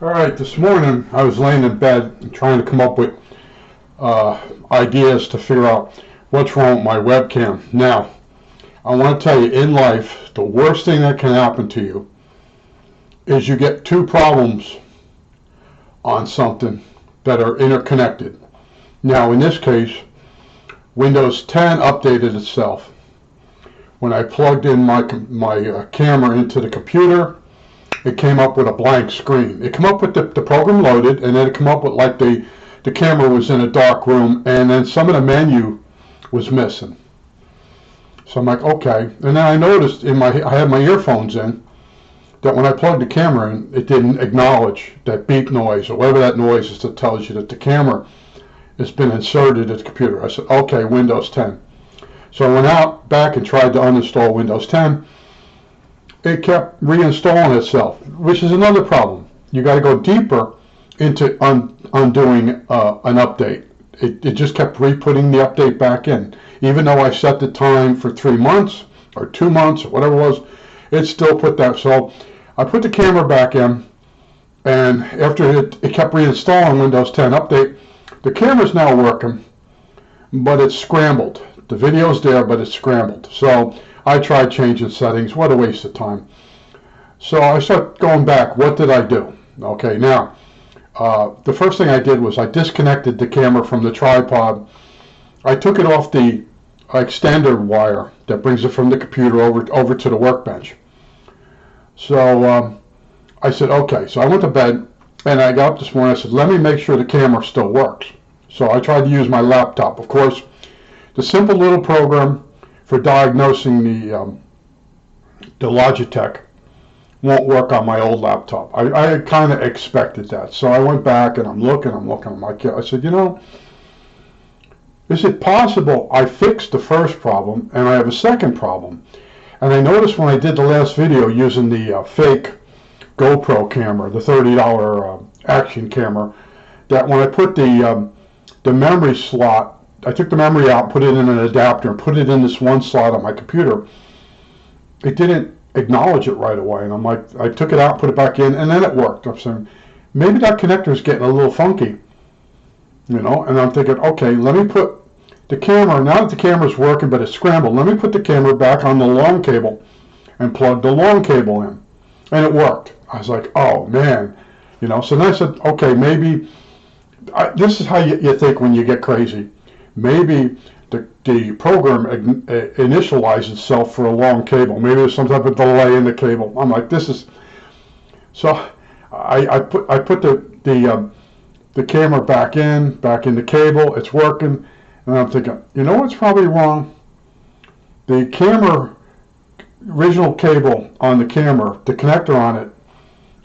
All right, this morning I was laying in bed and trying to come up with ideas to figure out what's wrong with my webcam. Now, I want to tell you, in life, the worst thing that can happen to you is you get two problems on something that are interconnected. Now, in this case, Windows 10 updated itself. When I plugged in my camera into the computer, it came up with a blank screen. It came up with the program loaded, and then it came up with like the camera was in a dark room, and then some of the menu was missing. So I'm like, okay. And then I noticed I had my earphones in, that when I plugged the camera in, it didn't acknowledge that beep noise or whatever that noise is that tells you that the camera has been inserted at the computer. I said, okay, Windows 10. So I went out back and tried to uninstall Windows 10. It kept reinstalling itself, which is another problem. You got to go deeper into undoing an update. It just kept re-putting the update back in. Even though I set the time for 3 months or 2 months or whatever it was, it still put that. So I put the camera back in, and after it kept reinstalling Windows 10 update, the camera's now working, but it's scrambled. The video's there, but it's scrambled. So I tried changing settings. What a waste of time. So I started going back. What did I do? Okay, now, the first thing I did was I disconnected the camera from the tripod. I took it off the extender wire that brings it from the computer over to the workbench. So I said, okay. So I went to bed, and I got up this morning. I said, let me make sure the camera still works. So I tried to use my laptop. Of course, the simple little program for diagnosing the Logitech won't work on my old laptop. I kind of expected that. So I went back and I'm looking. I said, is it possible I fixed the first problem and I have a second problem? And I noticed when I did the last video using the fake GoPro camera, the $30 action camera, that when I put the memory slot, I took the memory out, put it in an adapter, and put it in this one slot on my computer. It didn't acknowledge it right away, and I'm like, I took it out, put it back in, and then it worked. I'm saying, maybe that connector is getting a little funky, and I'm thinking, okay, let me put the camera, now that the camera's working, but it's scrambled, let me put the camera back on the long cable and plug the long cable in, and it worked. I was like, oh, man, so then I said, okay, maybe, this is how you think when you get crazy. Maybe the program initializes itself for a long cable. Maybe there's some type of delay in the cable. I'm like, this is. So I put the camera back in the cable. It's working, and I'm thinking, what's probably wrong? The camera original cable on the camera, the connector on it,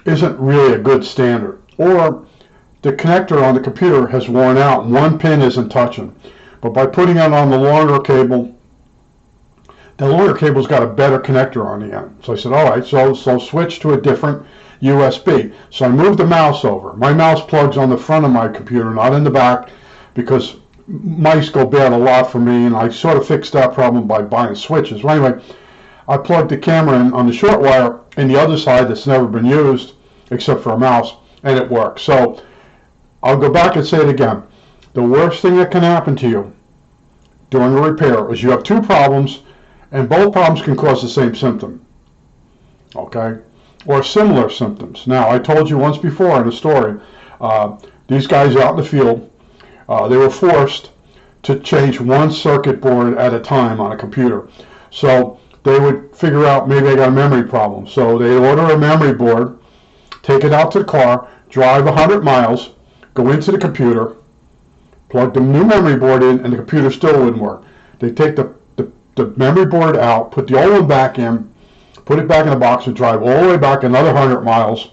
isn't really a good standard, or the connector on the computer has worn out. One pin isn't touching. But by putting it on the longer cable, the longer cable's got a better connector on the end. So I said, all right, so switch to a different USB. So I moved the mouse over. My mouse plugs on the front of my computer, not in the back, because mice go bad a lot for me, and I sort of fixed that problem by buying switches. Well, anyway, I plugged the camera in on the short wire in the other side that's never been used, except for a mouse, and it works. So I'll go back and say it again. The worst thing that can happen to you during a repair is you have two problems, and both problems can cause the same symptom, okay, or similar symptoms. Now, I told you once before in a story, these guys out in the field, they were forced to change one circuit board at a time on a computer. So they would figure out maybe they got a memory problem. So they order a memory board, take it out to the car, drive 100 miles, go into the computer, plug the new memory board in, and the computer still wouldn't work. They take the memory board out, put the old one back in, put it back in the box, and drive all the way back another 100 miles,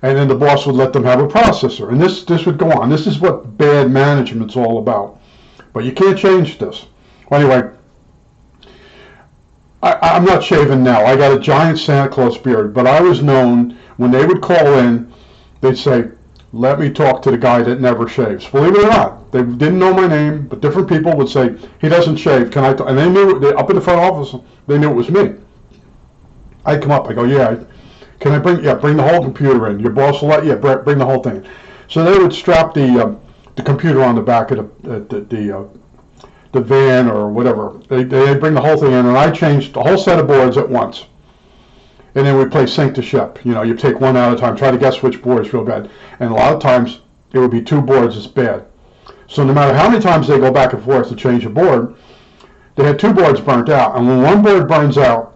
and then the boss would let them have a processor. And this would go on. This is what bad management's all about. But you can't change this. Well, anyway, I'm not shaving now. I got a giant Santa Claus beard, but I was known, when they would call in, they'd say, let me talk to the guy that never shaves. Believe it or not, they didn't know my name, but different people would say, he doesn't shave, can I talk? And they knew, up in the front office, they knew it was me. I'd come up, I go, yeah, Can I bring the whole computer in? Your boss will let you, bring the whole thing in. So they would strap the computer on the back of the van or whatever. They'd bring the whole thing in, and I changed the whole set of boards at once. And then we play sync to ship. You know, you take one at a time, try to guess which board is real bad. And a lot of times, it would be 2 boards that's bad. So no matter how many times they go back and forth to change a board, they had 2 boards burnt out. And when one board burns out,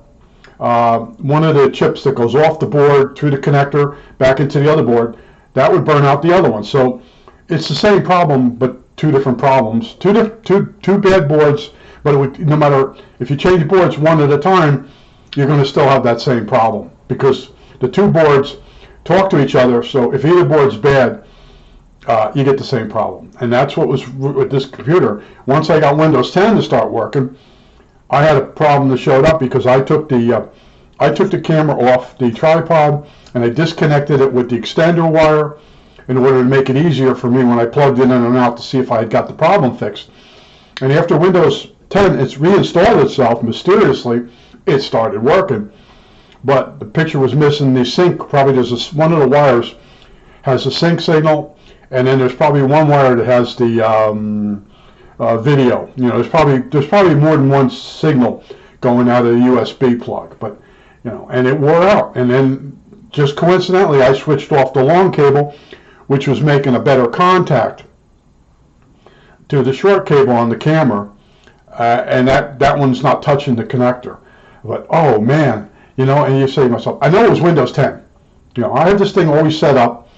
one of the chips that goes off the board through the connector back into the other board, that would burn out the other one. So it's the same problem, but 2 different problems. Two bad boards, but it would, no matter if you change boards one at a time, you're going to still have that same problem because the 2 boards talk to each other. So if either board's bad, you get the same problem. And that's what was with this computer. Once I got Windows 10 to start working, I had a problem that showed up because I took the camera off the tripod and I disconnected it with the extender wire in order to make it easier for me when I plugged it in and out to see if I had got the problem fixed. And after Windows 10, it's reinstalled itself mysteriously. It started working, but the picture was missing the sync. Probably there's one of the wires has a sync signal, and then there's probably one wire that has the video. You know, there's probably more than one signal going out of the USB plug, but you know, and it wore out. And then just coincidentally, I switched off the long cable, which was making a better contact to the short cable on the camera, and that one's not touching the connector. But oh man, you know, and you say to myself, I know it was Windows 10. You know, I have this thing always set up.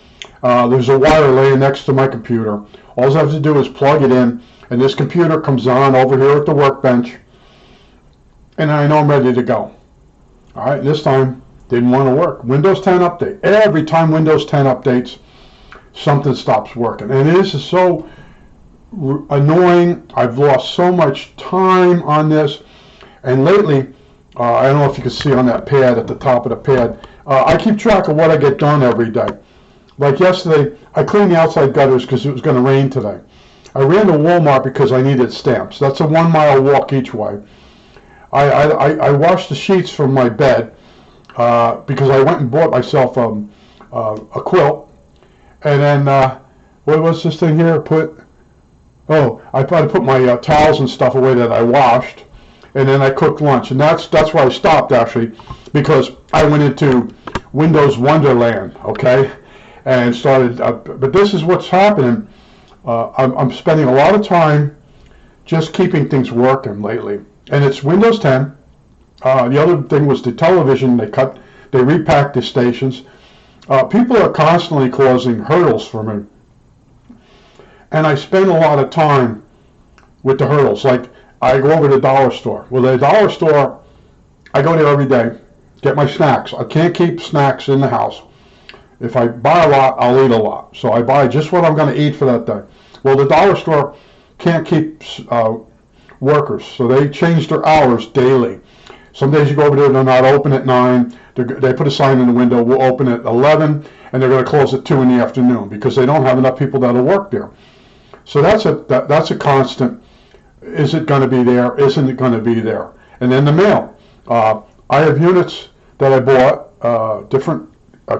There's a wire laying next to my computer. All I have to do is plug it in, and this computer comes on over here at the workbench, and I know I'm ready to go. All right, this time didn't want to work. Windows 10 update. Every time Windows 10 updates, something stops working, and this is so annoying. I've lost so much time on this, and lately, I don't know if you can see on that pad at the top of the pad, I keep track of what I get done every day. Like yesterday, I cleaned the outside gutters because it was going to rain today. I ran to Walmart because I needed stamps. That's a 1-mile walk each way. I washed the sheets from my bed because I went and bought myself a quilt. And then, what was this thing here? I thought I put my towels and stuff away that I washed. And then I cooked lunch. And that's where I stopped, actually, because I went into Windows Wonderland, okay? And started, but this is what's happening. I'm spending a lot of time just keeping things working lately. And it's Windows 10. The other thing was the television. They repacked the stations. People are constantly causing hurdles for me. And I spend a lot of time with the hurdles. Like, I go over to the dollar store. Well, the dollar store, I go there every day, get my snacks. I can't keep snacks in the house. If I buy a lot, I'll eat a lot. So I buy just what I'm going to eat for that day. Well, the dollar store can't keep workers, so they change their hours daily. Some days you go over there, they're not open at 9. They put a sign in the window, we'll open at 11, and they're going to close at 2 in the afternoon because they don't have enough people that'll work there. So that's a constant. Is it going to be there? Isn't it going to be there? And then the mail. I have units that I bought, different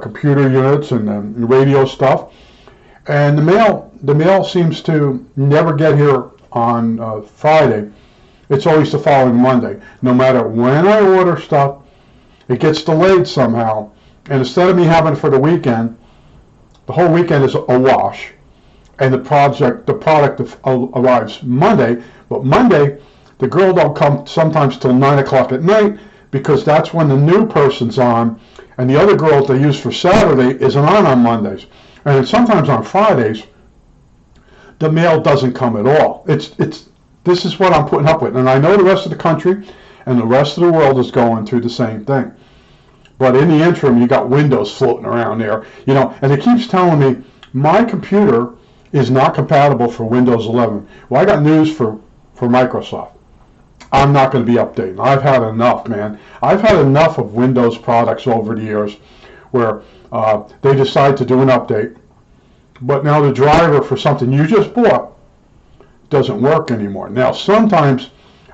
computer units and radio stuff, and the mail seems to never get here on Friday. It's always the following Monday. No matter when I order stuff, it gets delayed somehow, and instead of me having it for the weekend, the whole weekend is a wash, and the product arrives Monday. But Monday, the girl don't come sometimes till 9 o'clock at night because that's when the new person's on, and the other girl that they use for Saturday isn't on Mondays. And sometimes on Fridays, the mail doesn't come at all. This is what I'm putting up with. And I know the rest of the country and the rest of the world is going through the same thing. But in the interim, you got Windows floating around there, you know, and it keeps telling me my computer is not compatible for Windows 11. Well, I got news for Microsoft. I'm not going to be updating. I've had enough, man. I've had enough of Windows products over the years where they decide to do an update, but now the driver for something you just bought doesn't work anymore. Now, sometimes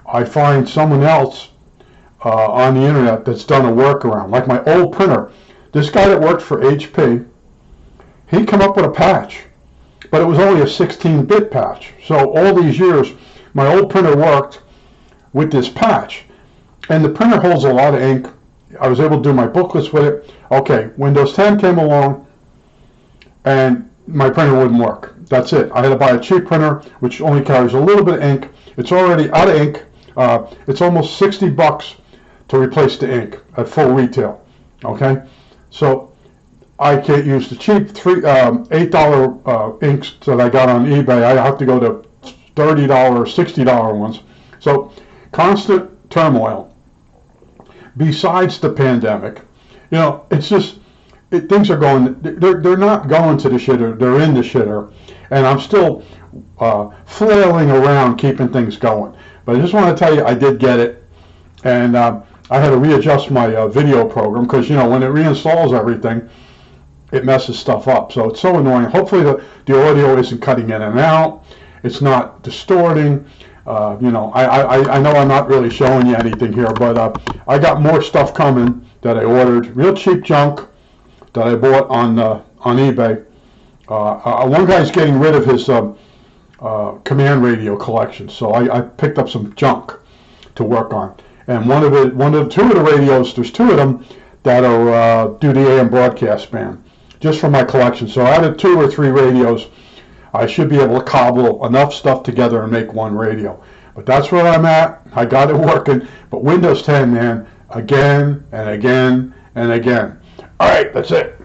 I find someone else on the internet that's done a workaround. Like my old printer, This guy that worked for HP, he come up with a patch, but it was only a 16-bit patch. So all these years, my old printer worked with this patch, and the printer holds a lot of ink. I was able to do my booklets with it. Okay, Windows 10 came along, and my printer wouldn't work. That's it. I had to buy a cheap printer, which only carries a little bit of ink. It's already out of ink. It's almost $60 to replace the ink at full retail. Okay, so I can't use the cheap $8 inks that I got on eBay. I have to go to $30, $60 ones. So constant turmoil. Besides the pandemic, you know, it's just things are going. They're not going to the shitter. They're in the shitter, and I'm still flailing around keeping things going. But I just want to tell you, I did get it, and I had to readjust my video program because, you know, when it reinstalls everything, it messes stuff up. So it's so annoying. Hopefully the audio isn't cutting in and out. It's not distorting. You know, I know I'm not really showing you anything here, but I got more stuff coming that I ordered. Real cheap junk that I bought on eBay. One guy's getting rid of his command radio collection, so I picked up some junk to work on. And two of the radios, there's two of them that are do the AM broadcast band, just for my collection. So out of 2 or 3 radios, I should be able to cobble enough stuff together and make one radio. But that's where I'm at. I got it working. But Windows 10, man, again and again and again. All right, that's it.